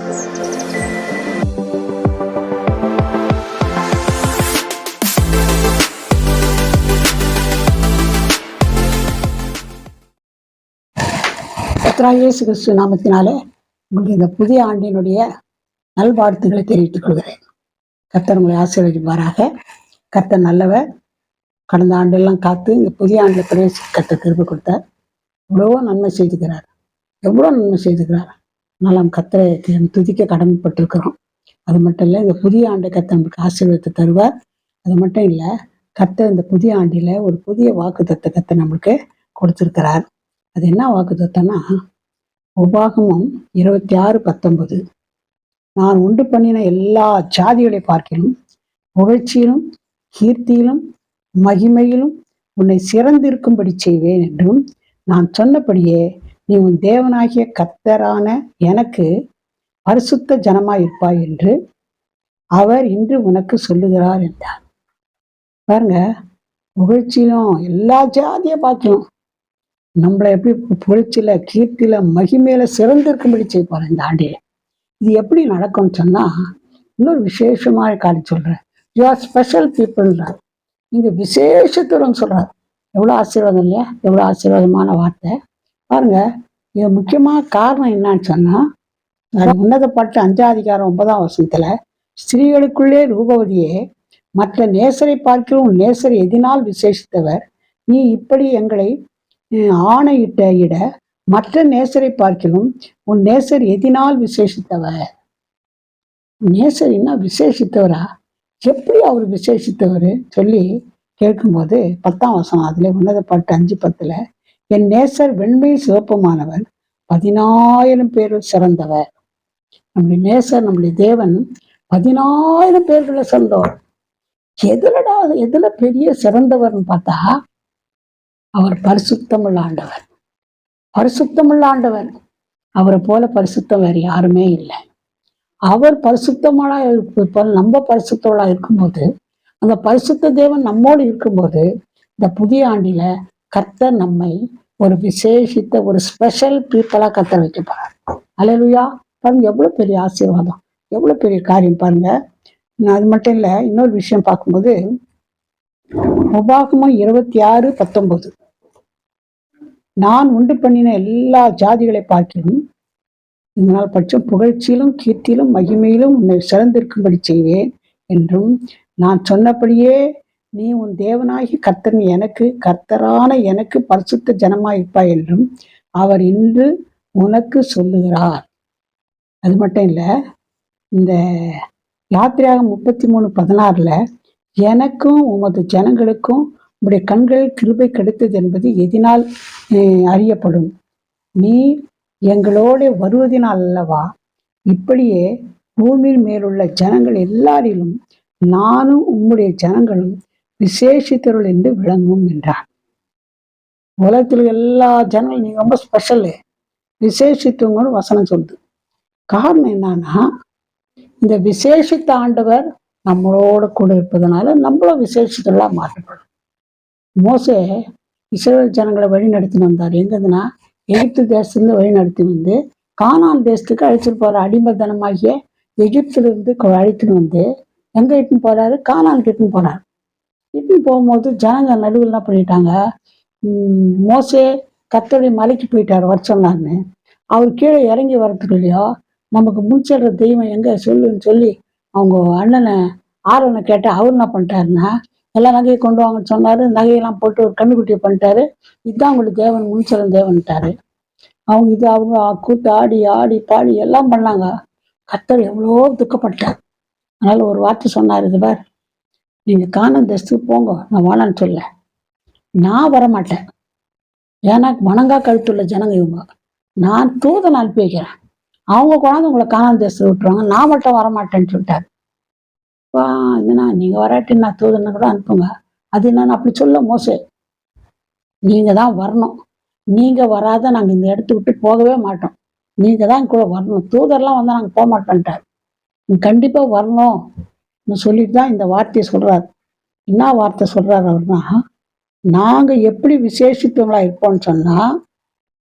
கர்த்தராகிய இயேசு கிறிஸ்து நாமத்தினாலே உங்களுக்கு இந்த புதிய ஆண்டினுடைய நல்வாழ்த்துக்களை தெரிவித்துக் கொள்கிறேன். கர்த்தர் உங்களை ஆசீர்வதிப்பாராக. கர்த்தர் நல்லவர். கடந்த ஆண்டெல்லாம் காத்து இந்த புதிய ஆண்டில் பிரவேசி கர்த்தர் கிருபை கொடுத்தார். எவ்வளவோ நன்மை செய்துக்கிறார், எவ்வளோ நன்மை செய்துக்கிறார். நாம் கர்த்தரை துதிக்க கடமைப்பட்டிருக்கிறோம். அது மட்டும் இல்லை, இந்த புதிய ஆண்டை கர்த்தர் நமக்கு ஆசீர்வாதத்தை தருவார். அது மட்டும் இல்லை, கர்த்தர் இந்த புதிய ஆண்டில் ஒரு புதிய வாக்குத்தத்தத்தை கர்த்தர் நம்மளுக்கு கொடுத்திருக்கிறார். அது என்ன வாக்குத்தத்தம்னா, உபாகமம் 26:19. நான் உண்டு பண்ணின எல்லா ஜாதிகளை பார்க்கிலும் புகழ்ச்சியிலும் கீர்த்தியிலும் மகிமையிலும் உன்னை சிறந்திருக்கும்படி செய்வேன் என்றும், நான் சொன்னபடியே நீ உன் தேவனாகிய கர்த்தரான எனக்கு பரிசுத்த ஜனமாயிருப்பாய் என்று அவர் இன்று உனக்கு சொல்லுகிறார் என்றார். பாருங்க, புகழ்ச்சியிலும் எல்லா ஜாதியை பார்க்கணும் நம்மளை எப்படி புகழ்ச்சியில கீர்த்தியில மகிமையில சிறந்திருக்கும்படி செய்வார் இந்த ஆண்டில. இது எப்படி நடக்கும்னு சொன்னா, இன்னொரு விசேஷமான காரியம் சொல்றேன். யூ ஆர் ஸ்பெஷல் பீப்புள்ன்றார். நீங்க விசேஷத்துடன் சொல்றாரு. எவ்வளவு ஆசீர்வாதம் இல்லையா? எவ்வளவு ஆசீர்வாதமான வார்த்தை பாருங்க. இது முக்கியமான காரணம் என்னன்னு சொன்னா, உன்னதப்பட்ட 5:9 ஸ்திரீகளுக்குள்ளே ரூபவதியே, மற்ற நேசரை பார்க்கிறோம் நேசர் எதினால் விசேஷித்தவர். நீ இப்படி எங்களை ஆணையிட்ட இட மற்ற நேசரை பார்க்கிலும் உன் நேசர் எதினால் விசேஷித்தவர். நேசர் என்ன விசேஷித்தவரா? எப்படி அவர் விசேஷித்தவர் சொல்லி கேட்கும்போது 10 அதுல உன்னதப்பட்ட 5:10 என் நேசர் வெண்மை சிவப்புமானவர் 10,000 பேரில் சிறந்தவர். நம்முடைய நேசர், நம்முடைய தேவன் 10,000 பேர்களை சிறந்தவர். எதுல பெரிய சிறந்தவர்னு பார்த்தா, அவர் பரிசுத்தமுள்ள ஆண்டவர். பரிசுத்தமுள்ள ஆண்டவர். அவரை போல பரிசுத்தம் வேறு யாருமே இல்லை. அவர் பரிசுத்தமாளா நம்ம பரிசுத்தவளா இருக்கும்போது, அந்த பரிசுத்த தேவன் நம்மோடு இருக்கும்போது, இந்த புதிய ஆண்டில கர்த்தர் நம்மை ஒரு விசேஷித்த ஒரு ஸ்பெஷல் பீப்புளா கர்த்தர் வைக்க போறார். அல்லேலூயா. பாருங்க, எவ்வளவு பெரிய ஆசீர்வாதம், எவ்வளவு பெரிய காரியம் பாருங்க. அது மட்டும் இல்லை, இன்னொரு விஷயம் பார்க்கும்போது உபாகமம் 26:19 நான் உண்டு பண்ணின எல்லா ஜாதிகளை பார்க்கிலும் இதனால் பட்சம் புகழ்ச்சியிலும் கீர்த்தியிலும் மகிமையிலும் உன்னை சிறந்திருக்கும்படி செய்வேன் என்றும், நான் சொன்னபடியே நீ உன் தேவனாகி கர்த்தன் எனக்கு கர்த்தரான எனக்கு பரிசுத்த ஜனமாயிருப்பாய் என்றும் அவர் இன்று உனக்கு சொல்லுகிறார். அது மட்டும் இல்லை, இந்த யாத்திரையாகமம் 33:16 எனக்கும் உமது ஜனங்களுக்கும் உடைய கண்களில் கிருபை கிடைத்தது என்பது எதினால் அறியப்படும். நீர் எங்களோட வருவதினால் அல்லவா? இப்படியே பூமியின் மேலுள்ள ஜனங்கள் எல்லாரிலும் நானும் உம்முடைய ஜனங்களும் விசேஷித்தருள் என்று விளங்கும் என்றார். உலகத்தில் எல்லா ஜனங்களும் நீங்க ரொம்ப ஸ்பெஷலு, விசேஷித்தவங்கன்னு வசனம் சொல்லுது. காரணம் என்னன்னா, இந்த விசேஷித்த ஆண்டவர் நம்மளோட கூட இருப்பதனால நம்மளும் விசேஷத்தெல்லாம் மாற்றப்படும். மோசே இஸ்ரவேல் ஜனங்களை வழி நடத்தின்னு வந்தார். எங்கதுன்னா, எகிப்து தேசத்துலேருந்து வழி நடத்தி வந்து கானான் தேசத்துக்கு அழைச்சிட்டு போறாரு. அடிமைத்தனமாகிய எகிப்திலிருந்து அழைத்துன்னு வந்து எங்க இட்டுன்னு போறாரு? கானானுக்கு இட்டுன்னு போறாரு. இட்டுன்னு போகும்போது ஜனங்க நடுவில் என்ன பண்ணிட்டாங்க, மோசே கர்த்தருடைய மலைக்கு போயிட்டாரு வர சொன்னார்னு. அவர் கீழே இறங்கி வரத்துக்கு இல்லையோ, நமக்கு முன்செல்ற தெய்வம் எங்க சொல்லுன்னு சொல்லி அவங்க அண்ணனை ஆரோனை கேட்ட அவர் என்ன பண்ணிட்டாருன்னா, எல்லா நகையை கொண்டு வாங்கன்னு சொன்னாரு. நகையெல்லாம் போட்டு ஒரு கண்ணுக்குட்டியை பண்ணிட்டாரு. இதுதான் அவங்களுக்கு தேவன், முன்செல்லும் தேவன்ட்டாரு. அவங்க கூத்து ஆடி ஆடி பாடி எல்லாம் பண்ணாங்க. கர்த்தர் எவ்வளோ துக்கப்பட்டார். அதனால ஒரு வார்த்தை சொன்னார், இது பார், நீங்க கானான் தேசத்துக்கு போங்க, நான் வாழான்னு சொல்ல, நான் வரமாட்டேன். ஏன்னா வணங்கா கழுத்துள்ள ஜனங்க இவங்க. நான் தூதனை அனுப்பி வைக்கிறேன், அவங்க கொண்டாந்து உங்களை கானான் தேசத்தை விட்டுருவாங்க, நான் மட்டும் வரமாட்டேன்னு சொல்லிட்டாரு. என்னன்னா, நீங்க வராட்டி நான் தூதனை கூட அனுப்புங்க. அது என்னன்னு அப்படி சொல்ல மோசே, நீங்க தான் வரணும், நீங்க வராத நாங்க இந்த இடத்த விட்டு போகவே மாட்டோம், நீங்க தான் கூட வரணும், தூதர்லாம் வந்தா நாங்க போக மாட்டோன்ட்டார். நீங்க கண்டிப்பா வரணும் சொல்லிட்டு தான் இந்த வார்த்தையை சொல்றாரு. என்ன வார்த்தை சொல்றாரு அவர்னா, நாங்க எப்படி விசேஷித்தவங்களா இருப்போம்னு சொன்னா,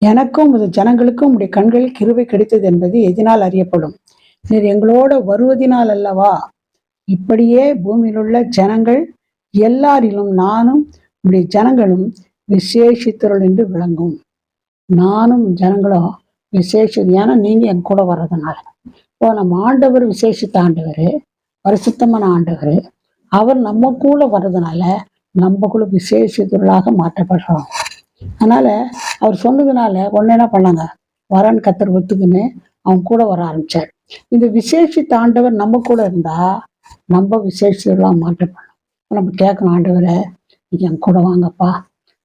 எனக்கும் ஜனங்களுக்கும் உடைய கண்களில் கிருபை கிடைத்தது என்பது எதனால் அறியப்படும். நீர் எங்களோட வருவதினால் அல்லவா இப்படியே பூமியில் உள்ள ஜனங்கள் எல்லாரிலும் நானும் இப்படி ஜனங்களும் விசேஷித்தருள் என்று விளங்கும். நானும் ஜனங்களும் விசேஷம், ஏன்னா நீங்க என் கூட வர்றதுனால. இப்போ நம்ம ஆண்டவர் விசேஷித்த ஆண்டவர், பரிசுத்தமான ஆண்டவர், அவர் நம்ம கூட வர்றதுனால நம்ம கூட விசேஷித்தர்களாக மாற்றப்படுறோம். அதனால அவர் சொன்னதுனால ஒன்னு என்ன பண்ணாங்க, வரன் கத்தர் ஒத்துக்குன்னு அவங்க கூட வர ஆரம்பிச்சார். இந்த விசேஷித்த ஆண்டவர் நம்ம கூட இருந்தா நம்ம விசேஷலாம் மாற்றப்படும். நம்ம கேட்கணும், ஆண்டவரை நீங்க என் கூட வாங்கப்பா.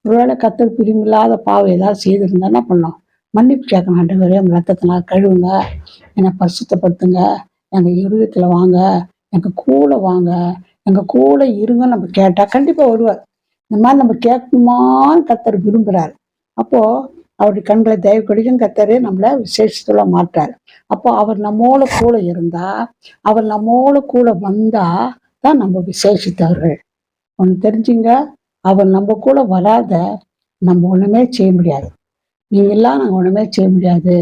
ஒருவேளை கத்தர் பிரிமில்லாத பாவம் ஏதாவது செய்திருந்தா என்ன பண்ணோம், மன்னிப்பு கேட்கணும். ஆண்டவரே ரத்தத்தினால் கழுவுங்க, என்னை பரிசுத்தப்படுத்துங்க, எங்க இருதயத்துல வாங்க, எங்க கூட வாங்க, எங்க கூட இருங்க நம்ம கேட்டா கண்டிப்பா வருவார். இந்த மாதிரி நம்ம கேட்குமான்னு கத்தர் விரும்புறாரு. அப்போ அவருடைய கண்களை தயவு கிடைக்கும் கத்தரே நம்மள விசேஷத்துல மாட்டார். அப்போ அவர் நம்மோட கூட இருந்தா, அவர் நம்மோட கூட வந்தா தான் நம்ம விசேஷித்தவர்கள். ஒன்று தெரிஞ்சுங்க, அவர் நம்ம கூட வராத நம்ம ஒண்ணுமே செய்ய முடியாது. நீங்க எல்லாம் நாங்கள் ஒண்ணுமே செய்ய முடியாது,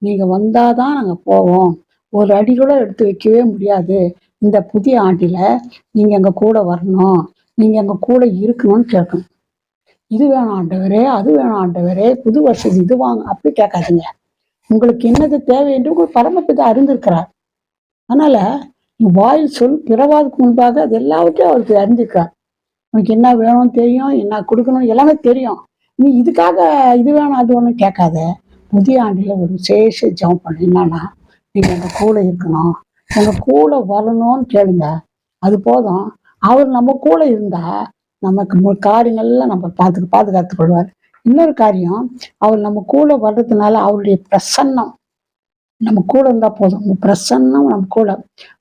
நீங்க வந்தாதான் நாங்க போவோம், ஒரு அடி கூட எடுத்து வைக்கவே முடியாது. இந்த புதிய ஆண்டில நீங்க எங்க கூட வரணும், நீங்க எங்க கூட இருக்கணும்னு கேட்கணும். இது வேணும் ஆண்டவரே, அது வேணும் ஆண்டவரே, புது வருஷம் இது வாங்க, அப்படி கேட்காதீங்க. உங்களுக்கு என்னது தேவை என்று உங்கள் பரமபிதா அறிந்திருக்கிறார். அதனால வாயில் சொல் பிறவாதுக்கு முன்பாக அது எல்லாவற்றையும் அவருக்கு அறிந்திருக்கிறார். உனக்கு என்ன வேணும்னு தெரியும், என்ன கொடுக்கணும் எல்லாமே தெரியும். நீ இதுக்காக இது வேணும் அது ஒன்றும் கேட்காத. புதிய ஆண்டில ஒரு விசேஷ ஜெபம் பண்ணு. என்னன்னா, நீங்க எங்க கூட இருக்கணும், எங்க கூட வரணும்னு கேளுங்க. அது போதும். அவர் நம்ம கூட இருந்தா நமக்கு காரியங்கள்லாம் நம்ம பாதுகாத்து கொள்வார். இன்னொரு காரியம், அவர் நம்ம கூட வர்றதுனால அவருடைய பிரசன்னம் நம்ம கூட இருந்தா போதும். பிரசன்னம் நம்ம கூட,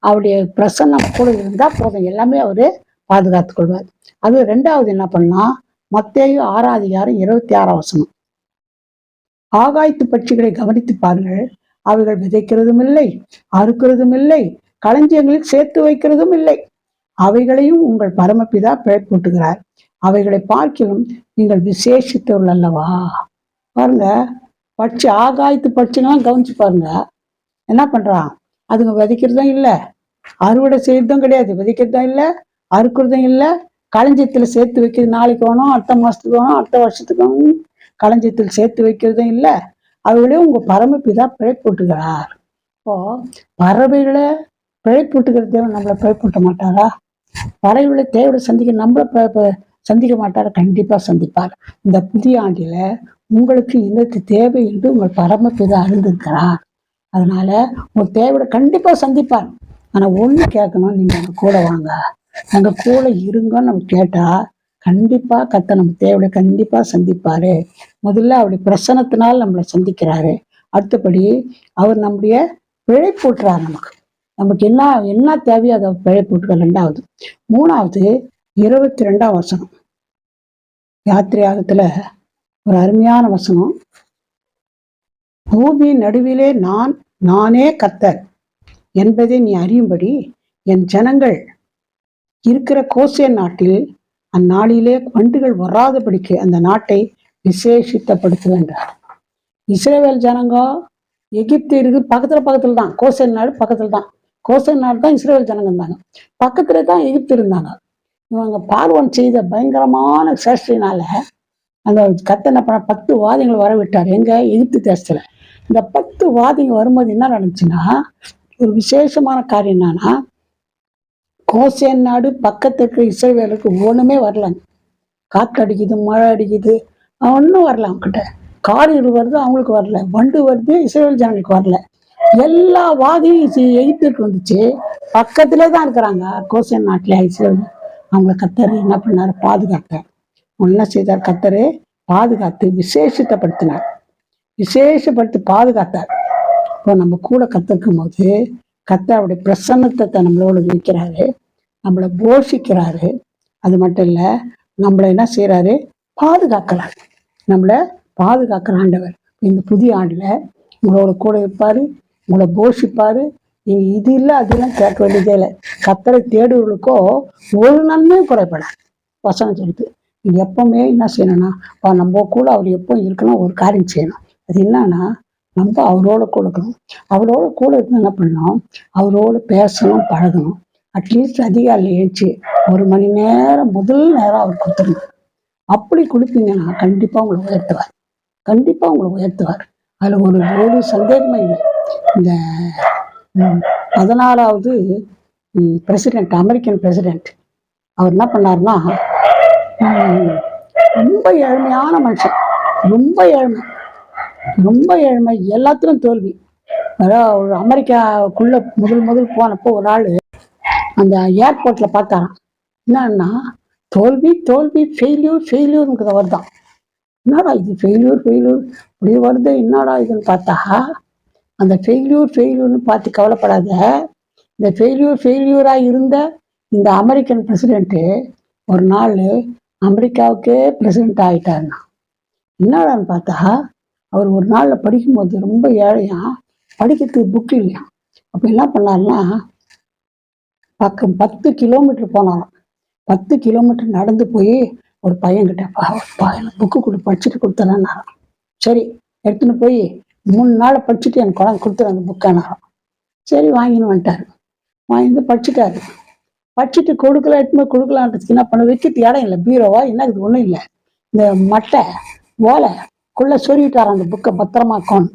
அவருடைய பிரசன்னம் கூட இருந்தா போதும், எல்லாமே அவரு பாதுகாத்து கொள்வார். அது ரெண்டாவது என்ன பண்ணா, மத்தேயு 6:26 ஆகாயத்து பட்சிகளை கவனித்து பாருங்கள், அவைகள் விதைக்கிறதும் இல்லை, அறுக்கிறதும் இல்லை, களஞ்சியங்களில் சேர்த்து வைக்கிறதும் இல்லை, அவைகளையும் உங்கள் பரமபிதா பிழைப்பூட்டுகிறார், அவைகளை பார்க்கிலும் நீங்கள் விசேஷித்தவர்கள் அல்லவா. பாருங்க, ஆகாயத்து பட்சிகள்லாம் கவனிச்சு பாருங்க, என்ன பண்றான், அதுங்க விதைக்கிறதும் இல்லை, அறுவடை செய்யறதும் கிடையாது, விதைக்கிறதும் இல்லை, அறுக்கிறதும் இல்லை, களஞ்சியத்துல சேர்த்து வைக்கிறது நாளைக்கு வேணும், அடுத்த மாசத்துக்கு வேணும், அடுத்த வருஷத்துக்கு வேணும், களஞ்சியத்தில் சேர்த்து வைக்கிறதும் இல்லை, அவைகளையும் உங்க பரமபிதா பிழைப்பூட்டுகிறார். இப்போ பறவைகளை பிழைப்பூட்டுகிற தேவன் நம்மளை பிழைப்பூட்ட மாட்டாரா? பறவைகளை தேவையை சந்திக்க நம்மளை சந்திக்க மாட்டாரா? கண்டிப்பா சந்திப்பார். இந்த புதிய ஆண்டில உங்களுக்கு இன்னத்து தேவை என்று உங்கள் பரமபிதா அறிந்திருக்கிறார். அதனால உங்க தேவையை கண்டிப்பா சந்திப்பார். ஆனா ஒண்ணு கேட்கணும், நீங்க எங்க கூட வாங்க, எங்க கூட இருங்கன்னு நம்ம கேட்டா கண்டிப்பா கத்த நம்ம தேவையை கண்டிப்பா சந்திப்பாரு. முதல்ல அவருடைய பிரசனத்தினால் நம்மளை சந்திக்கிறாரு. அடுத்தபடி அவர் நம்முடைய பிழைப்பூட்டுறாரு. நமக்கு என்ன தேவையோ அதை பிழைப்பூட்டுறார். ரெண்டாவது. மூணாவது 22 யாத்திரையாகத்துல ஒரு அருமையான வசனம். பூமி நடுவிலே நானே கர்த்தர் என்பதை நீ அறியும்படி என் ஜனங்கள் இருக்கிற கோசேன் நாட்டில் அந்நாளிலே வண்டுகள் வராதபடிக்கு அந்த நாட்டை விசேஷித்தப்படுத்துகின்றார். இஸ்ரேல் ஜனங்க எகிப்து இருக்கு பக்கத்துல தான், கோசேன் நாடு பக்கத்துல தான், கோசேன் நாடு தான் இஸ்ரேல் ஜனங்க இருந்தாங்க, பக்கத்துல தான் எகிப்து இருந்தாங்க. இவங்க பார்வன் செய்த பயங்கரமான சேஷ்டினால அந்த கத்தனை 10 வாதிகளை வர விட்டார். எங்க எகிப்து தேசத்துல. இந்த 10 வாதிங்க வரும்போது என்ன நடந்துச்சுன்னா, ஒரு விசேஷமான காரியம் என்னன்னா, கோசேன் நாடு பக்கத்துக்கு இஸ்ரவேலுக்கு ஒண்ணுமே வரலங்க. காற்று அடிக்குது, மழை அடிக்குது, ஒன்றும் வரல அவங்ககிட்ட. காரில் வருது, அவங்களுக்கு வரல. வண்டு வருது, இஸ்ரவேல் ஜனங்களுக்கு வரல. எல்லா வாதியும் எகிப்துக்கு வந்துச்சு. பக்கத்துல தான் இருக்கிறாங்க கோசேன் நாட்டுல இஸ்ரவேல். அவங்கள கத்தர் என்ன பண்ணாரு, பாதுகாத்தார். என்ன செய்தார், கத்தரு பாதுகாத்து விசேஷப்படுத்தினார், விசேஷப்படுத்தி பாதுகாத்தார். இப்போ நம்ம கூட கத்திருக்கும் போது கத்தருடைய பிரசன்னத்தை நம்மளோட வைக்கிறாரு, நம்மளை போஷிக்கிறாரு. அது மட்டும் இல்ல, நம்மளை என்ன செய்யறாரு, பாதுகாக்கிறார். நம்மளை பாதுகாக்கிற ஆண்டவர் இந்த புதிய ஆண்டுல உங்களோட கூட இருப்பாரு, உங்களை போஷிப்பாரு. நீங்க இது இல்லை அதெல்லாம் கேட்க வேண்டியதே இல்லை. கத்தரை தேடுவர்களுக்கோ ஒரு நன்மையும் குறைப்படாது வசனம் சொல்லுது. நீங்க எப்பவுமே என்ன செய்யணும்னா, நம்ம கூட அவர் எப்போ இருக்கணும், ஒரு காரியம் செய்யணும். அது என்னன்னா, நம்ம அவரோட கூட இருக்கணும். அவரோட கூட இருந்து என்ன பண்ணணும், அவரோட பேசணும், பழகணும். அட்லீஸ்ட் அதிகாலையில் ஏஞ்சி 1 மணி நேரம் முதல் நேரம் அவர் கொடுத்துருங்க. அப்படி கொடுத்தீங்கன்னா கண்டிப்பாக உங்களை உயர்த்துவார். கண்டிப்பாக உங்களை உயர்த்துவார். அதில் ஒரு ஒரு சந்தேகமே இல்லை. இந்த 14வது பிரசிடென்ட், அமெரிக்கன் பிரசிடென்ட், அவர் என்ன பண்ணாருன்னா, ரொம்ப ஏழ்மையான மனுஷன், ரொம்ப ஏழ்மை, ரொம்ப ஏழ்மை, எல்லாத்திலும் தோல்வி. அதாவது ஒரு அமெரிக்காவுக்குள்ள முதல் போனப்போ ஒரு ஆள் அந்த ஏர்போர்ட்ல பார்த்தாராம். என்னன்னா தோல்வி தோல்வி, ஃபெயில்யூர் வருதான். என்னடா இது ஃபெயில்யூர் இப்படி வருது, என்னடா இதுன்னு பார்த்தா, அந்த ஃபெயில்யூர்னு பார்த்து கவலைப்படாத, இந்த ஃபெயில்யூராக இருந்த இந்த அமெரிக்கன் பிரசிடென்ட்டு ஒரு நாள் அமெரிக்காவுக்கே பிரசிடென்ட் ஆகிட்டாருன்னா. என்னடான்னு பார்த்தா, அவர் ஒரு நாளில் படிக்கும்போது ரொம்ப ஏழையா, படிக்கிறதுக்கு புக்கு இல்லையா. அப்போ என்ன பண்ணாருன்னா, பக்கம் 10 கிலோமீட்டர் போனாலும் 10 கிலோமீட்டர் நடந்து போய் ஒரு பையன்கிட்ட எனக்கு புக்கு படிச்சுட்டு கொடுத்துறேன்னாராம். சரி எடுத்துன்னு போய் 3 நாள் படிச்சுட்டு எனக்கு குழந்தை கொடுத்துரு அந்த புக்கானாராம். சரி வாங்கின்னு வந்துட்டாரு. வாங்கி படிச்சுட்டாரு. படிச்சுட்டு கொடுக்கலான்றதுக்கு என்ன பண்ண, வைக்கிறதுக்கு இடம் இல்லை, பீரோவா என்ன இது ஒன்றும் இல்லை, இந்த மட்டை ஓலைக்குள்ளே சொருவிட்டார் அந்த புக்கை பத்திரமா இருக்கணும்.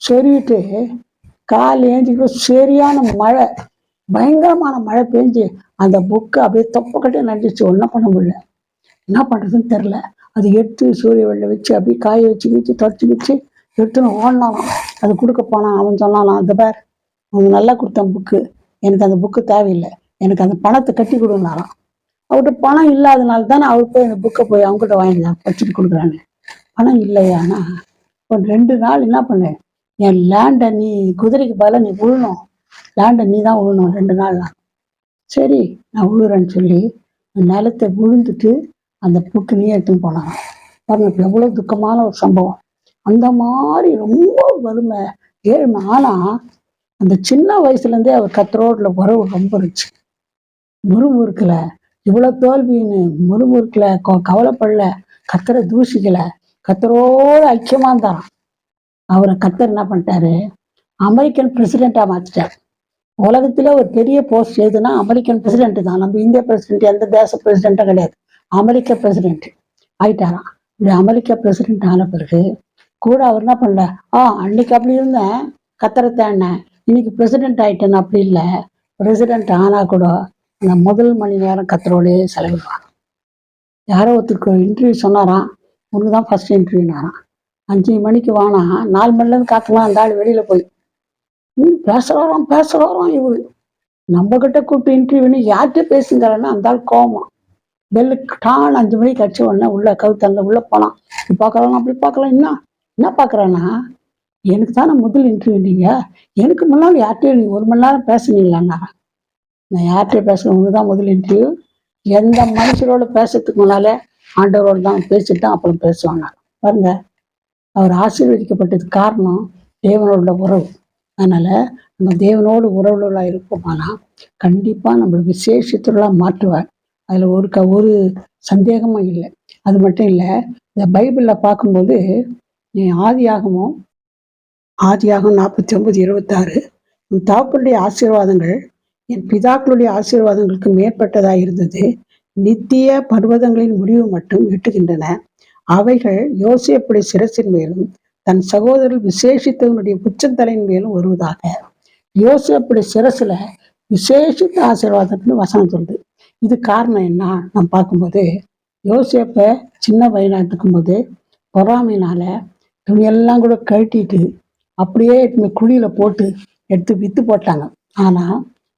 சொருவிட்டு கால் ஏஞ்சிக்கிட்டு சரியான மழை, பயங்கரமான மழை பெஞ்சு அந்த புக்கை அப்படியே தொப்பக்கட்டே நடிச்சு ஒன்றும் பண்ண முடியல. என்ன பண்ணுறதுன்னு தெரில. அது எடுத்து சூரிய வெள்ளை வச்சு அப்படியே காய வச்சு தொடச்சி வச்சு எடுத்துன்னு ஓடினாலும் அது கொடுக்க போனான். அவன் சொன்னான், அந்த பேர் அவங்க நல்லா கொடுத்தேன் புக்கு, எனக்கு அந்த புக்கு தேவையில்லை, எனக்கு அந்த பணத்தை கட்டி கொடுனாராம். அவர்கிட்ட பணம் இல்லாதனால தானே அவர் போய் அந்த புக்கை போய் அவங்ககிட்ட வாங்கிதான் படிச்சுட்டு கொடுக்குறாங்க. பணம் இல்லையானா ஒரு 2 நாள் என்ன பண்ணு, என் லேண்டை நீ குதிரைக்கு பதிலாக நீ விழணும், லேண்டை நீ தான் விழணும் 2 நாள்லாம். சரி நான் விழுறேன்னு சொல்லி நிலத்தை விழுந்துட்டு அந்த புக்கு நீ எடுத்துன்னு போனாங்க. பாருங்க எவ்வளோ துக்கமான ஒரு சம்பவம். அந்த மாதிரி ரொம்ப வறுமை, ஏழ்மை. ஆனால் அந்த சின்ன வயசுலேருந்தே அவர் கத்தரோட உறவு ரொம்ப இருந்துச்சு. முறுமுறுக்கல, இவ்வளோ தோல்வின்னு முறுமுறுக்கல, கவலைப்படல, கத்தரை தூஷிக்கல, கத்தரோட ஐக்கியமா இருந்தாராம். அவரை கத்தர் என்ன பண்ணிட்டாரு, அமெரிக்கன் பிரசிடென்டா மாத்திட்டார். உலகத்துல ஒரு பெரிய போஸ்ட் எதுனா அமெரிக்கன் பிரசிடென்ட் தான். நம்ம இந்திய பிரசிடென்ட் எந்த தேச பிரசிடென்ட்டும் கிடையாது, அமெரிக்க பிரசிடென்ட் ஆயிட்டாராம். இப்படி அமெரிக்க பிரசிடென்ட் ஆன பிறகு கூட அவர் என்ன பண்ணல, அன்னைக்கு அப்படி இருந்தேன் கத்தரை தேடினேன், இன்னைக்கு பிரசிடென்ட் ஆயிட்டேன்னு அப்படி இல்லை. பிரசிடென்ட் ஆனா கூட அந்த முதல் மணி நேரம் கத்தரோடே செலவிடுவாங்க. யாரோ ஒருத்தருக்கு இன்டர்வியூ சொன்னாராம், உனக்கு தான் ஃபர்ஸ்ட் இன்டர்வியூனாராம். 5 மணிக்கு வானா 4 மணிலேருந்து காத்துலாம் அந்த ஆள் வெளியில போய் பேசுறாராம். இவரு நம்ம கிட்ட கூப்பிட்டு இன்டர்வியூன்னு யார்கிட்ட பேசுங்கிறாருன்னா அந்த ஆள் கோவம். பெல்லுக்கு டான் 5 மணிக்கு அடிச்ச உடனே உள்ள கவுத்தந்த உள்ள போனான். இப்படி பார்க்கலாம் அப்படி பார்க்கலாம். என்ன பார்க்குறான்னா, எனக்கு தானே முதல் இன்டர்வியூ, நீங்க எனக்கு முன்னால் யார்கிட்டயும் நீ 1 மணி நேரம் பேசுனீங்களான்னா, நான் யார்கிட்ட பேசுறேன், உங்களுக்கு தான் முதல் இன்டர்வியூ. எந்த மனுஷரோட பேசுறதுக்கு முன்னாலே ஆண்டவரோட தான் பேசிட்டு தான் அப்புறம் பேசுவாங்க. பாருங்க, அவர் ஆசீர்வதிக்கப்பட்டதுக்கு காரணம் தேவனோட உறவு. அதனால நம்ம தேவனோடு உறவுகளா இருப்போமானா கண்டிப்பா நம்மளை விசேஷத்துலாம் மாற்றுவார். அதுல ஒரு சந்தேகமும் இல்லை. அது மட்டும் இல்லை, இந்த பைபிள்ல பார்க்கும்போது ஆதியாகமம் 49:26, உன் தகப்பனுடைய ஆசீர்வாதங்கள் என் பிதாக்களுடைய ஆசீர்வாதங்களுக்கு மேற்பட்டதாக இருந்தது, நித்திய பர்வதங்களின் முடிவு மட்டும் எட்டுகின்றன, அவைகள் யோசேப்புடைய சிரசின் மேலும் தன் சகோதரர் விசேஷித்தவனுடைய உச்சந்தலையின் மேலும் வருவதாக. யோசேப்புடைய சிரசுல விசேஷித்த ஆசீர்வாதம்னு வசனம் சொல்லுது. இது காரணம் என்ன நம்ம பார்க்கும்போது, யோசேப்பை சின்ன பையனா இருக்கும் போது பொறாமையினால துணியெல்லாம் கூட கழட்டிட்டு அப்படியே குழியில போட்டு எடுத்து வித்து போட்டாங்க. ஆனா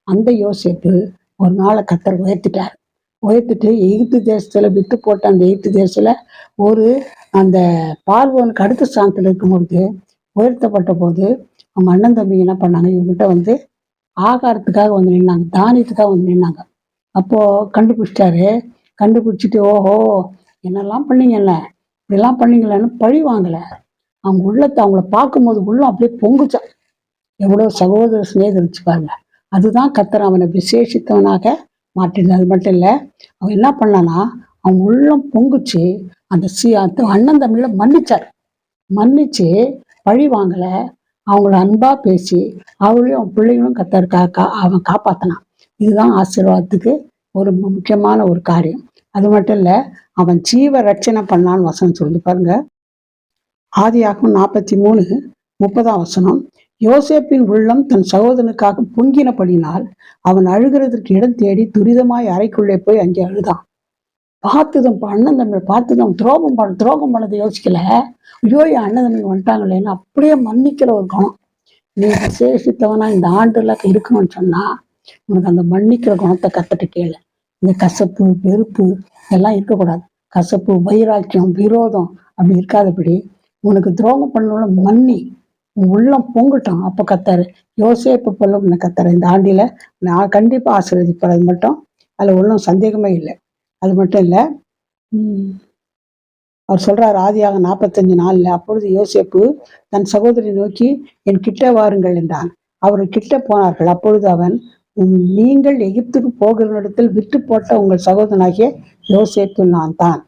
அந்த யோசேப்பு ஒரு நாளை கத்தர் உயர்த்திட்டு எகிப்து தேசத்துல வித்து போட்ட அந்த எகிப்து தேசத்துல ஒரு அந்த பார்வோனுக்கு அடுத்த ஸ்தானத்துல இருக்கும்போது உயர்த்தப்பட்ட போது அவங்க அண்ணன் தம்பி என்ன பண்ணாங்க, இவங்ககிட்ட வந்து ஆகாரத்துக்காக வந்து நின்னாங்க, தானியத்துக்காக வந்து நின்னாங்க. அப்போ கண்டுபிடிச்சிட்டு ஓஹோ என்னெல்லாம் பண்ணீங்கல்ல, இப்படிலாம் பண்ணீங்களேன்னு பழி வாங்கல. அவங்க உள்ளத்தை அவங்கள பார்க்கும்போது உள்ளம் அப்படியே பொங்குச்சான். எவ்வளோ சகோதர சிநேகம் வச்சுப்பாங்க. அதுதான் கத்தர் அவனை விசேஷித்தவனாக மாற்றினது. அது மட்டும் இல்லை, அவன் என்ன பண்ணானா அவன் உள்ளம் பொங்குச்சு. அந்த அண்ணன் தம்பியில மன்னிச்சு பழி வாங்கல, அவங்கள அன்பா பேசி அவங்களையும் பிள்ளைங்களும் அவன் காப்பாத்தினான். இதுதான் ஆசீர்வாதத்துக்கு ஒரு முக்கியமான ஒரு காரியம். அது மட்டும் இல்ல, அவன் ஜீவ ரட்சணை பண்ணான்னு வசனம் சொல்லி பாருங்க. ஆதியாகமம் 43:30 யோசேப்பின் உள்ளம் தன் சகோதரனுக்காக பொங்கினபடினால் அவன் அழுகிறதற்கு இடம் தேடி துரிதமாய் அறைக்குள்ளே போய் அங்கே அழுதான். பார்த்துதான் அண்ணன் தம்பி பார்த்துதான் துரோகம் பண்ணதை யோசிக்கல. ஐயோ என் அண்ணன் தம்பி வந்துட்டாங்களேன்னு அப்படியே மன்னிக்கிற ஒரு குணம். நீ விசேஷித்தவனா இந்த ஆண்டுல இருக்கணும்னு சொன்னா உனக்கு அந்த மன்னிக்கிற குணத்தை கத்துட்டு கேளு. இந்த கசப்பு வெறுப்பு எல்லாம் இருக்கக்கூடாது. கசப்பு, வைராக்கியம், விரோதம் அப்படி இருக்காதபடி உனக்கு துரோகம் பண்ணணும் மன்னி உள்ளம் பொங்கட்டும். அப்ப கத்தாரு யோசேப்பு போல உன்னை கத்தாரு இந்த ஆண்டில நான் கண்டிப்பா ஆசீர்வதிப்பேன். அது மட்டும் அதுல ஒன்றும் சந்தேகமே இல்லை. அது மட்டும் இல்ல, அவர் சொல்றாரு ஆதியாக 45:4 அப்பொழுது யோசேப்பு தன் சகோதரி நோக்கி என் கிட்ட வாருங்கள் என்றான். அவர்கள் கிட்ட போனார்கள். அப்பொழுது அவன், நீங்கள் எகிப்துக்கு போகிற இடத்தில் விட்டு போட்ட உங்கள் சகோதரனாகிய யோசேப்பு நான் தான்.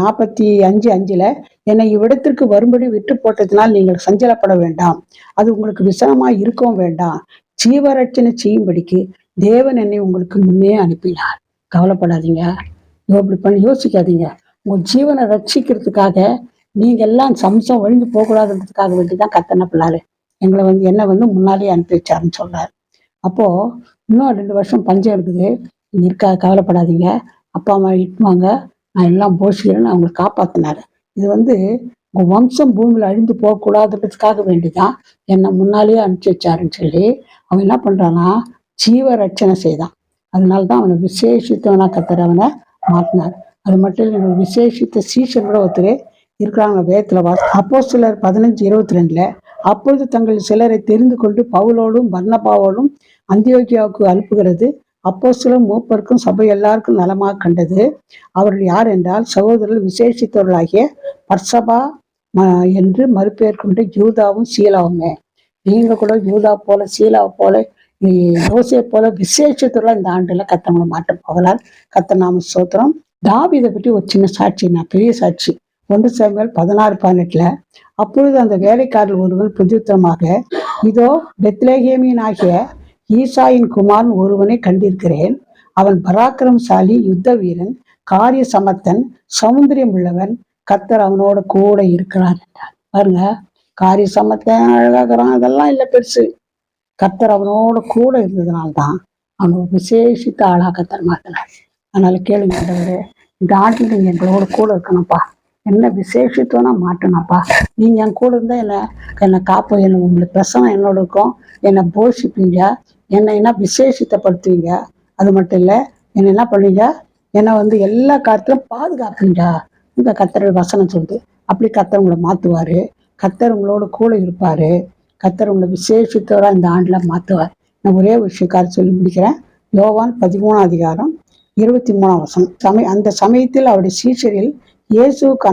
45:5 என்னை இவ்விடத்திற்கு வரும்படி விட்டு போட்டதினால் நீங்கள் சஞ்சலப்பட வேண்டாம், அது உங்களுக்கு விசனமாய் இருக்கவும் வேண்டாம். ஜீவரட்சணை செய்யும்படிக்கு தேவன் என்னை உங்களுக்கு முன்னே அனுப்பினார். கவலைப்படாதீங்க, இப்படி பண்ணி யோசிக்காதீங்க. உங்க ஜீவனை ரட்சிக்கிறதுக்காக நீங்க எல்லாம் சம்சம் ஒழிஞ்சு போகக்கூடாதுன்றதுக்காக வேண்டிதான் கத்தனை பிள்ளாரு என்னை முன்னாலே அனுப்பி வச்சாருன்னு சொல்றாரு. அப்போ இன்னும் 2 வருஷம் பஞ்சம் இருக்குது, கவலைப்படாதீங்க, அப்பா அம்மா இட்டுவாங்க, நான் எல்லாம் போஷிக்கிறேன்னு அவங்களை காப்பாத்தினாரு. இது உங்க வம்சம் பூமியில அழிந்து போகக்கூடாதுன்றதுக்காக வேண்டிதான் என்னை முன்னாலேயே அனுப்பிச்சு வச்சாருன்னு சொல்லி அவன் என்ன பண்றான்னா ஜீவ ரட்சணை செய்தான். அதனாலதான் அவனை விசேஷித்தவனா கத்தர் அவனை மாற்றினார். அது மட்டும் இல்லை, விசேஷித்த சீஷன் கூட ஒருத்தர் இருக்கிறாங்க வேதத்துல. அப்போஸ்தலர் 15:22 அப்பொழுது தங்கள் சிலரை தெரிந்து கொண்டு பவுலோடும் பர்னபாவோடும் அந்தியோக்கியாவுக்கு அனுப்புகிறது அப்போஸ்தலர் மூப்பருக்கும் சபை எல்லாருக்கும் நலமாக கண்டது. அவர்கள் யார் என்றால் சகோதரர்கள் விசேஷித்தவர்களாகிய பர்சபா என்று மறுபெயர் கொண்டு யூதாவும் சீலாவுமே. நீங்க கூட யூதா போல சீலாவை போல யோசே போல விசேஷத்தோட இந்த ஆண்டுல கத்தவங்களை மாட்ட போகலாம். கத்த நாம ஸ்தோத்திரம். தாவீதை பற்றி ஒரு சின்ன சாட்சி, நான் பெரிய சாட்சி. 1 சாமுவேல் 16:18 அப்பொழுது அந்த வேலைக்காரர் ஒருவன் பிரதியுத்தரமாக, இதோ பெத்லெகேமியன் ஆகிய ஈசாயின் குமாரன் ஒருவனை கண்டிருக்கிறேன், அவன் பராக்கிரமசாலி, யுத்த வீரன், காரிய சமர்த்தன், சௌந்தரியம் உள்ளவன், கர்த்தர் அவனோட கூட இருக்கிறார் என்றார். பாருங்க, காரிய சமர்த்தன் அழகாகிறான் அதெல்லாம் இல்லை பெருசு. கர்த்தர் அவனோட கூட இருந்ததுனால்தான் அவன் விசேஷித்த ஆளா கர்த்தர் மாத்தினார். அதனால கேளுங்க, இந்த ஆண்டில் நீங்க எங்களோட கூட இருக்கணும்ப்பா, என்ன விசேஷத்தோனா மாட்டணும்ப்பா. நீங்க என் கூட இருந்தா என்னை காப்போம், என்ன உங்களுக்கு பிரசனம் என்னோட இருக்கும், என்னை போஷிப்பீங்க, என்னை என்ன விசேஷத்தைப்படுத்துவீங்க. அது மட்டும் இல்லை, என்ன என்ன பண்ணுவீங்க, என்னை எல்லா காலத்திலும் பாதுகாப்பீங்க. இந்த கர்த்தர் வசனம் சொல்லுது. அப்படி கர்த்தர் உங்களை மாத்துவாரு, கர்த்தர் உங்களோட கூட இருப்பாரு, கர்த்தர் உங்களை விசேஷத்தோட இந்த ஆண்டுல மாத்துவார். நான் ஒரே விஷயக்கார சொல்லி முடிக்கிறேன். யோவான் 13:23 அந்த சமயத்தில் அவருடைய சீஷரில் இயேசுவுக்கு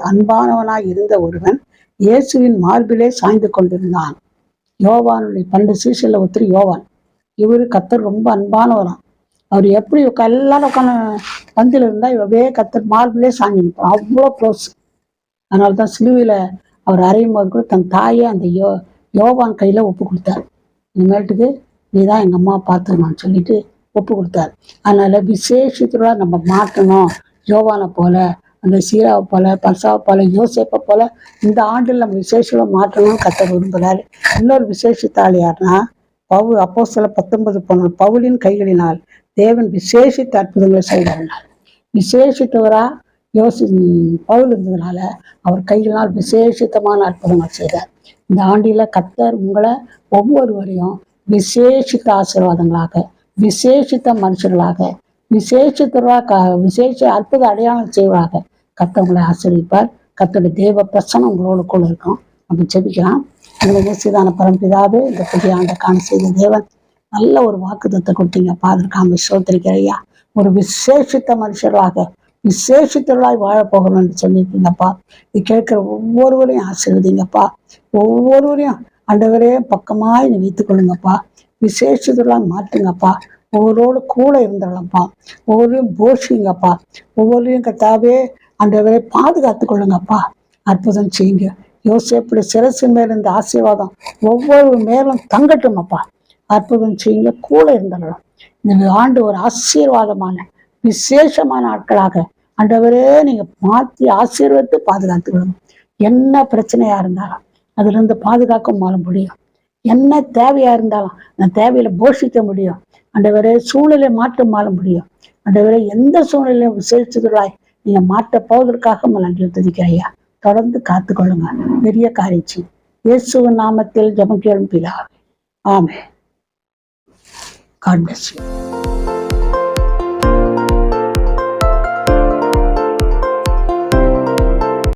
அன்பானவனாய் இருந்த ஒருவன் இயேசுவின் மார்பிலே சாய்ந்து கொண்டிருந்தான். யோவானுடைய 12 சீஷர்ல ஒருத்தர் யோவான். இவரு கர்த்தர் ரொம்ப அன்பானவரான். அவர் எப்படி எல்லாரும் உட்காந்து பந்தில இருந்தா இவரே கர்த்தர் மார்பிலே சாய்ந்து நிற்பார், அவ்வளோ க்ளோஸ். அதனால்தான் சிலுவையில அவர் அறையும் போது கூட தன் தாயை அந்த யோவான் கையில ஒப்பு கொடுத்தார். இனிமேட்டுக்கு நீதான் எங்க அம்மா பார்த்துக்கணும்னு சொல்லிட்டு ஒப்பு கொடுத்தார். அதனால விசேஷத்தோட நம்ம மாற்றணும். யோவானை போல, அந்த சீராவை போல, பர்சாவை போல, யோசேப்பை போல இந்த ஆண்டில் நம்ம விசேஷமா மாற்றணும்னு கர்த்தர் விரும்புகிறாரு. இன்னொரு விசேஷத்தால் யாருன்னா அப்போஸ்தலர் 19 பவுலின் கைகளினால் தேவன் விசேஷித்த அற்புதங்களை செய்தார். விசேஷித்தவரா பவுல் இருந்ததுனால அவர் கைகளினால் விசேஷித்தமான அற்புதங்கள் செய்தார். இந்த ஆண்டில கர்த்தர் உங்களை ஒவ்வொருவரையும் விசேஷித்த ஆசீர்வாதங்களாக, விசேஷித்த மனுஷர்களாக, விசேஷ அற்புத அடையாளம் செய்வதாக கர்த்தர் உங்களை ஆசீர்வதிப்பார். கர்த்தருடைய தேவ பிரசனம் உங்களோட கூட இருக்கும். அப்படி ஜெபிக்கலாம். எங்களை சீதான பரம்பிதாவே, இந்த புதிய ஆண்டை காண செய்த தேவன் நல்ல ஒரு வாக்குத்தத்தை கொடுத்தீங்க. பாதற்காம சோதரிக்கிறையா, ஒரு விசேஷித்த மனுஷர்களாக விசேஷத்தவர்களாய் வாழ போகணும் என்று சொல்லியிருக்கீங்கப்பா. இது கேட்கிற ஒவ்வொருவரையும் ஆசீர்வதிங்கப்பா. ஒவ்வொருவரையும் ஆண்டவரே பக்கமாய் வைத்துக் கொள்ளுங்கப்பா. விசேஷத்தவர்களாய் மாற்றுங்கப்பா. ஒவ்வொருவரோடு கூட இருந்துடலாம்ப்பா. ஒவ்வொருவரையும் போஷிங்கப்பா. ஒவ்வொருவரையும் கர்த்தாவே ஆண்டவரே பாதுகாத்து கொள்ளுங்கப்பா. அற்புதம் செய்யுங்க. யோசேப்புடைய சிரசு மேல இந்த ஆசீர்வாதம் ஒவ்வொரு மேலும் தங்கட்டும் அப்பா. அற்புதம் செய்யுங்க, கூட இருந்தாலும் இந்த ஆண்டு ஒரு ஆசீர்வாதமான விசேஷமான ஆட்களாக ஆண்டவரே நீங்க மாற்றி ஆசீர்வதித்து பாதுகாத்துக்கணும். என்ன பிரச்சனையா இருந்தாலும் அதுல இருந்து பாதுகாக்க முடியும். என்ன தேவையா இருந்தாலும் அந்த தேவையில போஷிக்க முடியும். ஆண்டவரே சூழ்நிலை மாற்றம் மாற முடியும். ஆண்டவரே எந்த சூழ்நிலையும் விசேஷித்துள்ளாய் நீங்க மாற்ற போவதற்காக நன்றி துதிக்கிறையா. தொடர்ந்து காத்துக்கொள்ளுங்க. பெரிய காரியம் இயேசுவின் நாமத்தில் ஜெபம் கேளும் பிதாவே. ஆமென். God bless you.